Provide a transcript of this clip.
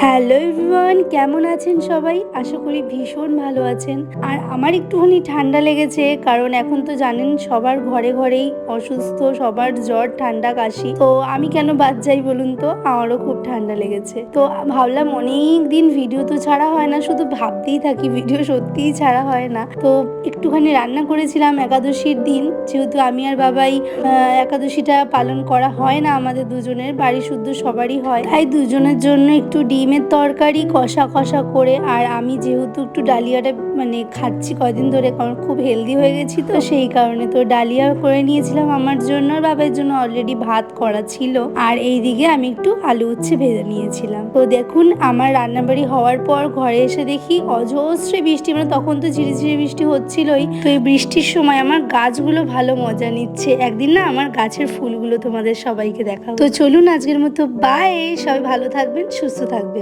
Hello everyone, কেমন আছেন সবাই? আশা করি ভীষণ ভালো আছেন। আর আমার একটুখানি ঠান্ডা লেগেছে, কারণ এখন তো জানেন সবার ঘরে ঘরেই অসুস্থ, সবার জ্বর ঠান্ডা কাশি। তো আমি কেন বাদ যাই বলুন তো? আমারও খুব ঠান্ডা লেগেছে। তো ভাবলাম অনেক দিন ভিডিও তো ছাড়া হয় না, শুধু ভাবতেই থাকি ভিডিও সত্যিই ছাড়া হয় না। তো একটুখানি রান্না করেছিলাম একাদশীর দিন, যেহেতু আমি আর বাবাই একাদশীটা পালন করা হয় না আমাদের দুজনের, বাড়ি শুদ্ধ সবারই হয়, তাই দুজনের জন্য একটু ডিমের তরকারি কষা কষা করে। আর আমি যেহেতু একটু ডালিয়াটা খাচ্ছি কয়দিন ধরে, কারণ খুব হেলদি হয়ে গেছি, তো সেই কারণে তো ডালিয়া করে নিয়েছিলাম আমার জন্য, আর বাবার জন্য অলরেডি ভাত করা ছিল। আর এইদিকে আমি একটু আলু উচ্ছে ভেজে নিয়েছিলাম। তো দেখুন, আমার রান্নাবাড়ি হওয়ার পর ঘরে এসে দেখি অজস্র বৃষ্টি, তখন তো ঝিরিঝিরি বৃষ্টি হচ্ছিলই। তো এই বৃষ্টির সময় আমার গাছগুলো ভালো মজা নিচ্ছে। একদিন না আমার গাছের ফুলগুলো তোমাদের সবাইকে দেখাবো। তো চলুন আজকের মতো বাই, সবাই ভালো থাকবেন, সুস্থ থাকবেন।